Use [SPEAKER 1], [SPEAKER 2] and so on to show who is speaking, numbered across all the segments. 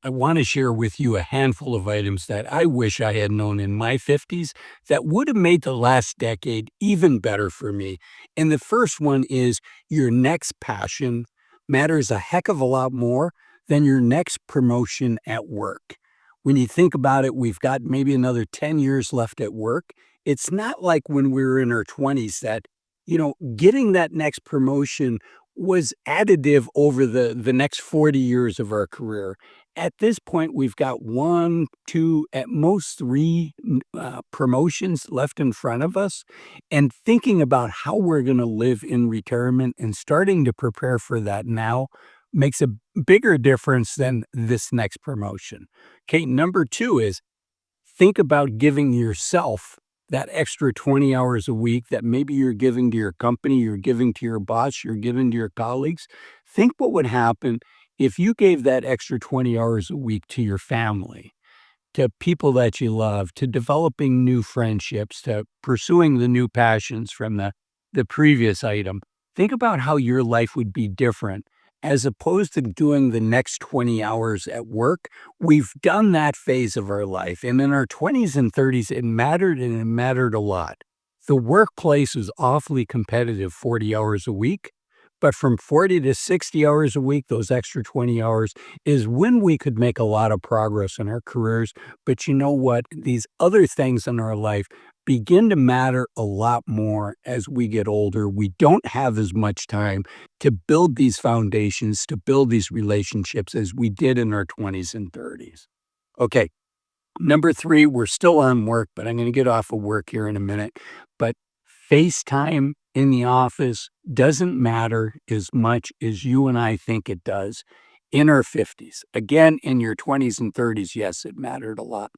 [SPEAKER 1] I want to share with you a handful of items that I wish I had known in my 50s that would have made the last decade even better for me. And the first one is your next passion matters a heck of a lot more than your next promotion at work. When you think about it, we've got maybe another 10 years left at work. It's not like when we were in our 20s that, getting that next promotion was additive over the next 40 years of our career. At this point, we've got 1, 2, at most 3 promotions left in front of us, and thinking about how we're gonna live in retirement and starting to prepare for that now makes a bigger difference than this next promotion. Okay, number 2 is think about giving yourself that extra 20 hours a week that maybe you're giving to your company, you're giving to your boss, you're giving to your colleagues. Think what would happen if you gave that extra 20 hours a week to your family, to people that you love, to developing new friendships, to pursuing the new passions from the previous item. Think about how your life would be different as opposed to doing the next 20 hours at work. We've done that phase of our life. And in our 20s and 30s, it mattered and it mattered a lot. The workplace is awfully competitive 40 hours a week. But from 40 to 60 hours a week, those extra 20 hours is when we could make a lot of progress in our careers. But you know what? These other things in our life begin to matter a lot more as we get older. We don't have as much time to build these foundations, to build these relationships as we did in our 20s and 30s. Okay, number 3, we're still on work, but I'm gonna get off of work here in a minute. But FaceTime in the office doesn't matter as much as you and I think it does in our 50s. Again, in your 20s and 30s, yes, it mattered a lot.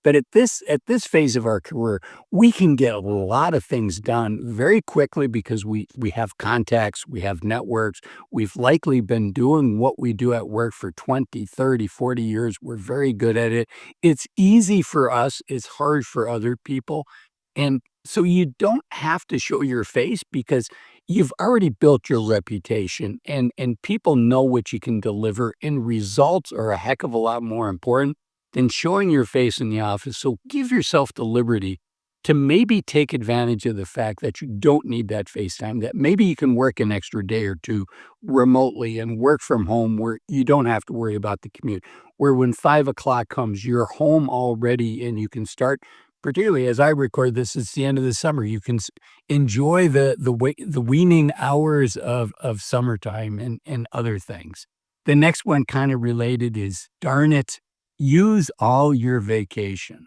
[SPEAKER 1] But at this phase of our career, we can get a lot of things done very quickly because we have contacts, we have networks. We've likely been doing what we do at work for 20, 30, 40 years. We're very good at it. It's easy for us, it's hard for other people. And so you don't have to show your face because you've already built your reputation and people know what you can deliver, and results are a heck of a lot more important than showing your face in the office. So give yourself the liberty to maybe take advantage of the fact that you don't need that FaceTime, that maybe you can work an extra day or 2 remotely and work from home where you don't have to worry about the commute, where when 5 o'clock comes, you're home already and you can start. Particularly as I record this, it's the end of the summer. You can enjoy the weaning hours of summertime and other things. The next one kind of related is, darn it, use all your vacation.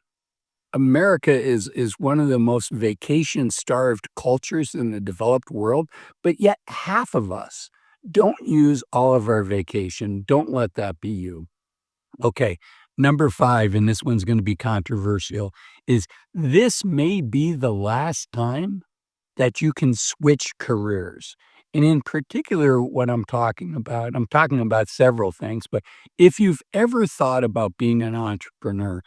[SPEAKER 1] America is one of the most vacation-starved cultures in the developed world, but yet half of us don't use all of our vacation. Don't let that be you. Okay, number 5, and this one's gonna be controversial, is this may be the last time that you can switch careers. And in particular, what I'm talking about several things, but if you've ever thought about being an entrepreneur,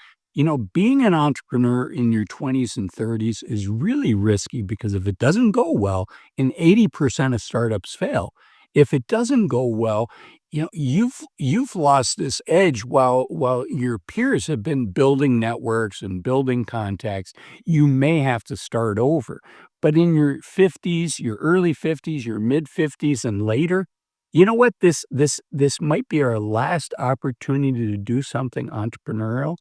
[SPEAKER 1] being an entrepreneur in your 20s and 30s is really risky because if it doesn't go well, and 80% of startups fail, if it doesn't go well, you've lost this edge while your peers have been building networks and building contacts. You may have to start over. But in your 50s, your early 50s, your mid 50s and later, you know what? This might be our last opportunity to do something entrepreneurial.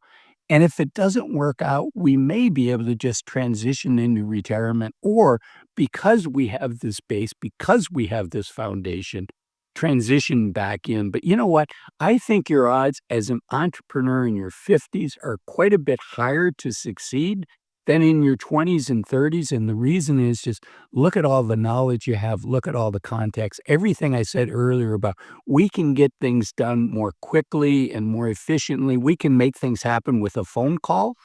[SPEAKER 1] And if it doesn't work out, we may be able to just transition into retirement, or because we have this base, because we have this foundation, transition back in. But you know what? I think your odds as an entrepreneur in your 50s are quite a bit higher to succeed than in your 20s and 30s. And the reason is just look at all the knowledge you have, look at all the context, everything I said earlier about we can get things done more quickly and more efficiently. We can make things happen with a phone call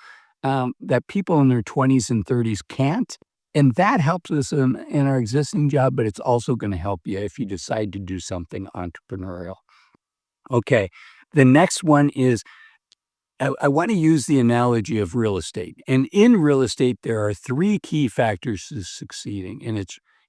[SPEAKER 1] that people in their 20s and 30s can't. And that helps us in our existing job, but it's also going to help you if you decide to do something entrepreneurial. Okay. The next one is I want to use the analogy of real estate. And in real estate, there are 3 key factors to succeeding, and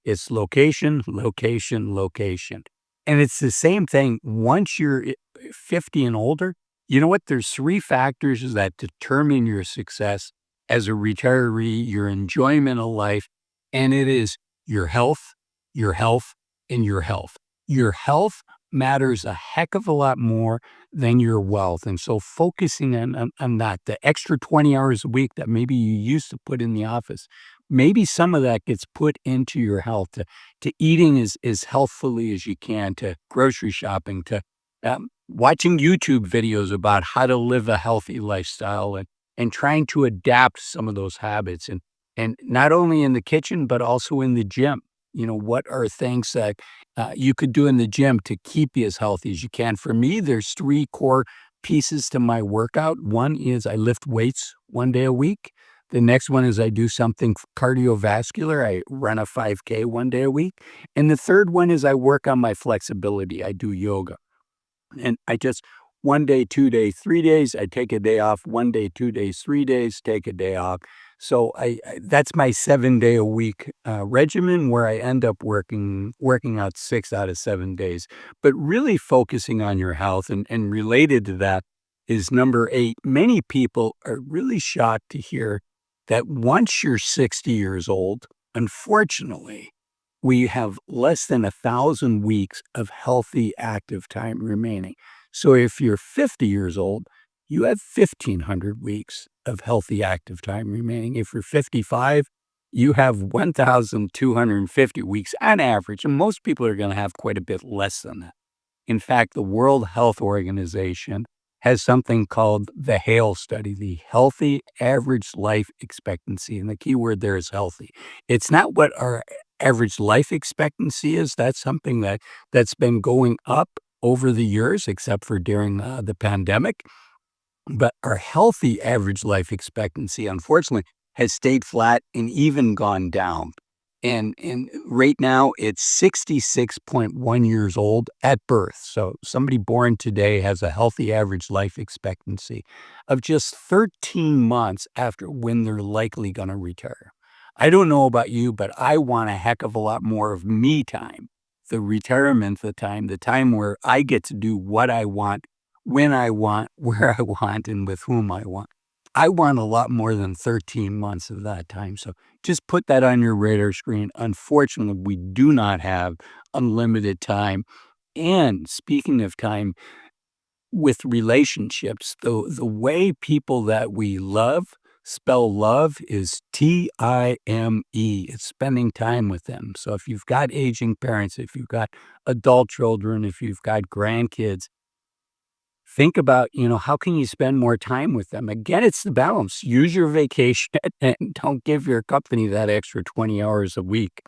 [SPEAKER 1] it's location, location, location. And it's the same thing once you're 50 and older. You know what? There's 3 factors that determine your success as a retiree, your enjoyment of life, and it is your health, your health, and your health. Your health matters a heck of a lot more than your wealth, and so focusing on that, the extra 20 hours a week that maybe you used to put in the office, maybe some of that gets put into your health, to eating as healthfully as you can, to grocery shopping, to, watching YouTube videos about how to live a healthy lifestyle and trying to adapt some of those habits and not only in the kitchen, but also in the gym. You know, what are things that you could do in the gym to keep you as healthy as you can? For me, there's 3 core pieces to my workout. One is I lift weights 1 day a week. The next one is I do something cardiovascular. I run a 5K 1 day a week. And the third one is I work on my flexibility. I do yoga. And I just 1 day, 2 day, 3 days, I take a day off, 1 day, 2 days, 3 days, take a day off. So I that's my 7 day a week regimen where I end up working out 6 out of 7 days. But really focusing on your health and related to that is number 8. Many people are really shocked to hear that once you're 60 years old, unfortunately, we have less than 1,000 weeks of healthy active time remaining. So if you're 50 years old, you have 1,500 weeks of healthy active time remaining. If you're 55, you have 1,250 weeks on average, and most people are going to have quite a bit less than that. In fact, the World Health Organization has something called the HALE study, the Healthy Average Life Expectancy, and the key word there is healthy. It's not what our average life expectancy is. That's something that's been going up over the years, except for during the pandemic. But our healthy average life expectancy, unfortunately, has stayed flat and even gone down. And right now, it's 66.1 years old at birth. So somebody born today has a healthy average life expectancy of just 13 months after when they're likely gonna retire. I don't know about you, but I want a heck of a lot more of me time, the retirement, the time where I get to do what I want, when I want, where I want, and with whom I want. I want a lot more than 13 months of that time. So just put that on your radar screen. Unfortunately, we do not have unlimited time. And speaking of time, with relationships, the way people that we love spell love is Time. It's spending time with them. So if you've got aging parents, if you've got adult children, if you've got grandkids, think about, how can you spend more time with them? Again, it's the balance. Use your vacation and don't give your company that extra 20 hours a week.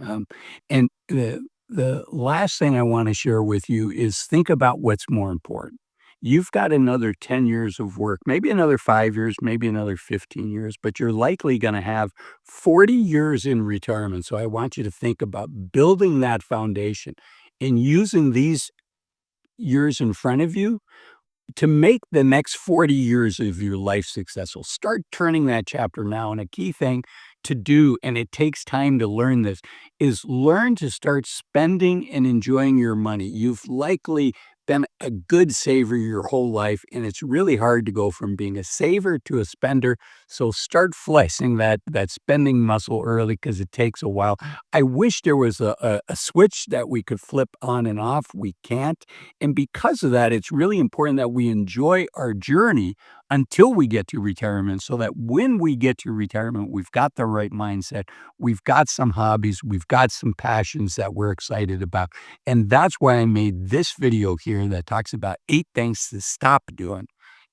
[SPEAKER 1] Um, and the last thing I want to share with you is think about what's more important. You've got another 10 years of work, maybe another 5 years, maybe another 15 years, but you're likely going to have 40 years in retirement. So I want you to think about building that foundation and using these years in front of you to make the next 40 years of your life successful. Start turning that chapter now. And a key thing to do, and it takes time to learn this, is learn to start spending and enjoying your money. You've likely been a good saver your whole life, and it's really hard to go from being a saver to a spender. So start flexing that spending muscle early because it takes a while. I wish there was a switch that we could flip on and off. We can't. And because of that, it's really important that we enjoy our journey until we get to retirement so that when we get to retirement, we've got the right mindset, we've got some hobbies, we've got some passions that we're excited about. And that's why I made this video here that talks about 8 things to stop doing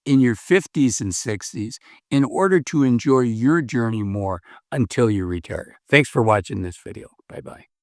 [SPEAKER 1] in your 50s and 60s in order to enjoy your journey more until you retire. Thanks for watching this video. Bye-bye.